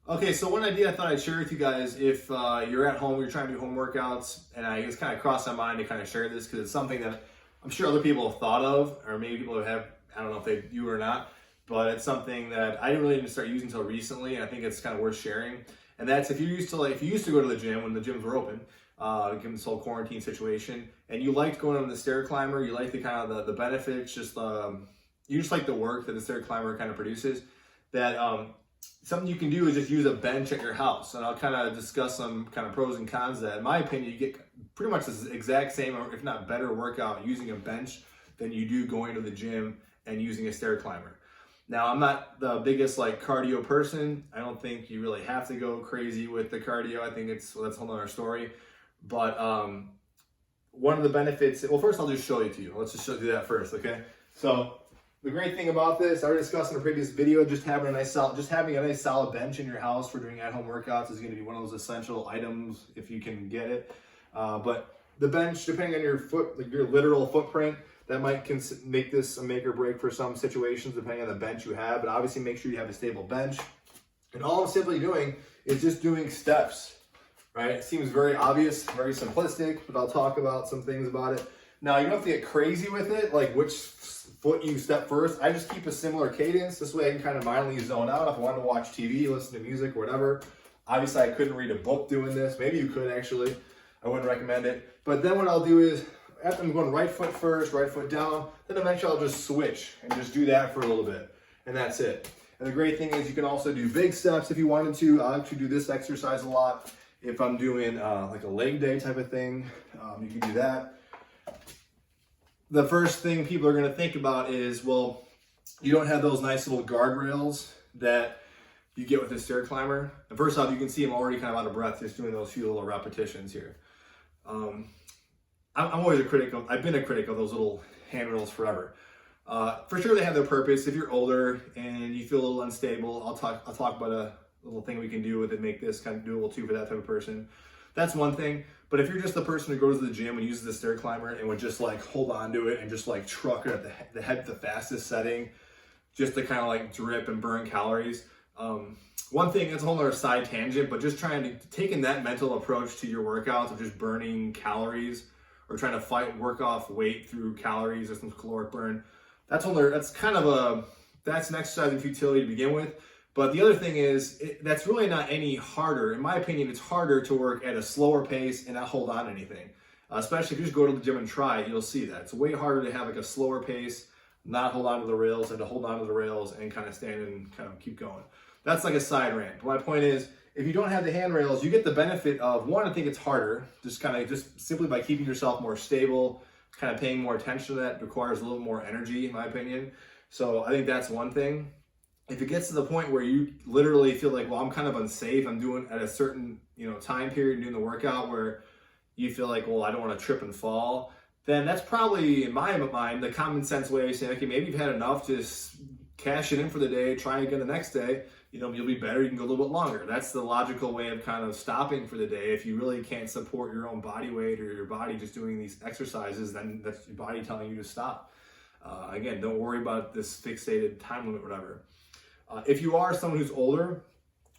Okay, so one idea I thought I'd share with you guys, if you're at home, you're trying to do home workouts, and I just kind of crossed my mind to kind of share this because it's something that I'm sure other people have thought of, or maybe people have, I don't know if they do or not, but it's something that I didn't really even start using until recently, and I think it's kind of worth sharing. And that's if you used to go to the gym when the gyms were open, given this whole quarantine situation, and you liked going on the stair climber, you like the kind of the benefits, you just like the work that the stair climber kind of produces, that something you can do is just use a bench at your house. And I'll kind of discuss some kind of pros and cons of that. In my opinion, you get pretty much the exact same, or if not better, workout using a bench than you do going to the gym and using a stair climber. Now, I'm not the biggest cardio person. I don't think you really have to go crazy with the cardio. I think that's a whole other story. But one of the benefits, well, first I'll just show it to you. Let's just do that first, okay? So the great thing about this, I already discussed in a previous video, just having a nice solid bench in your house for doing at-home workouts is going to be one of those essential items if you can get it. But the bench, depending on your literal footprint, that might make this a make or break for some situations, depending on the bench you have. But obviously, make sure you have a stable bench. And all I'm simply doing is just doing steps, right? It seems very obvious, very simplistic, but I'll talk about some things about it. Now, you don't have to get crazy with it, like which foot you step first. I just keep a similar cadence. This way I can kind of mindly zone out if I want to watch TV, listen to music, or whatever. Obviously, I couldn't read a book doing this. Maybe you could, actually. I wouldn't recommend it. But then what I'll do is, after I'm going right foot first, right foot down, then eventually I'll just switch and just do that for a little bit. And that's it. And the great thing is you can also do big steps if you wanted to. I actually do this exercise a lot. If I'm doing like a leg day type of thing, you can do that. The first thing people are going to think about is, well, you don't have those nice little guardrails that you get with a stair climber. And first off, you can see I'm already kind of out of breath just doing those few little repetitions here. I'm always I've been a critic of those little handrails forever. For sure they have their purpose. If you're older and you feel a little unstable, I'll talk about a little thing we can do with it, make this kind of doable too for that type of person. That's one thing. But if you're just the person who goes to the gym and uses the stair climber and would just hold on to it and just truck it at the fastest setting, just to kind of drip and burn calories. One thing, it's a whole other side tangent, but just taking that mental approach to your workouts of just burning calories or trying to work off weight through calories or some caloric burn, that's an exercise in futility to begin with. But the other thing is, that's really not any harder. In my opinion, it's harder to work at a slower pace and not hold on to anything. Especially if you just go to the gym and try it, you'll see that. It's way harder to have a slower pace, not hold on to the rails, and to hold on to the rails and kind of stand and kind of keep going. That's like a side rant. But my point is, if you don't have the handrails, you get the benefit of, one, I think it's harder, just simply by keeping yourself more stable, kind of paying more attention to that requires a little more energy, in my opinion. So I think that's one thing. If it gets to the point where you literally feel like, well, I'm kind of unsafe, I'm doing at a certain time period doing the workout where you feel like, well, I don't want to trip and fall, then that's probably, in my mind, the common sense way of saying, okay, maybe you've had enough, just cash it in for the day, try again the next day, you'll be better, you can go a little bit longer. That's the logical way of kind of stopping for the day. If you really can't support your own body weight or your body just doing these exercises, then that's your body telling you to stop. Again, don't worry about this fixated time limit, whatever. If you are someone who's older,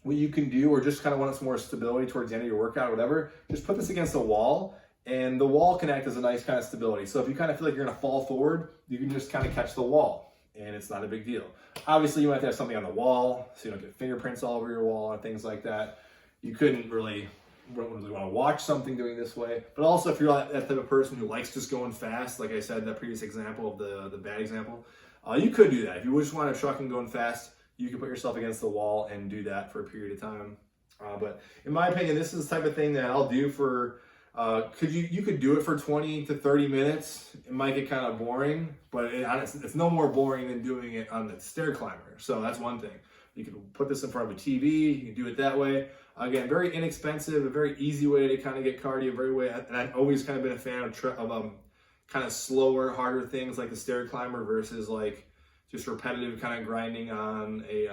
what you can do, or just kind of want some more stability towards the end of your workout or whatever, just put this against a wall, and the wall can act as a nice kind of stability. So if you kind of feel like you're going to fall forward, you can just kind of catch the wall, and it's not a big deal. Obviously, you might have to have something on the wall so you don't get fingerprints all over your wall and things like that. You wouldn't really want to watch something doing this way. But also, if you're that type of person who likes just going fast, like I said in that previous example of the bad example, you could do that. If you just want to truck and going fast, you can put yourself against the wall and do that for a period of time. But in my opinion, this is the type of thing that I'll do for, you could do it for 20 to 30 minutes. It might get kind of boring, but it's no more boring than doing it on the stair climber. So that's one thing. You can put this in front of a TV, you can do it that way. Again, very inexpensive, a very easy way to kind of get cardio, and I've always kind of been a fan of kind of slower, harder things like the stair climber versus just repetitive kind of grinding on a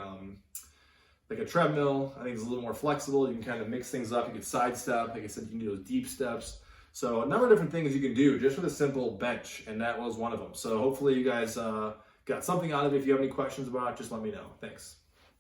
treadmill. I think it's a little more flexible. You can kind of mix things up. You can sidestep. Like I said, you can do those deep steps. So a number of different things you can do just with a simple bench, and that was one of them. So hopefully you guys got something out of it. If you have any questions about it, just let me know. Thanks.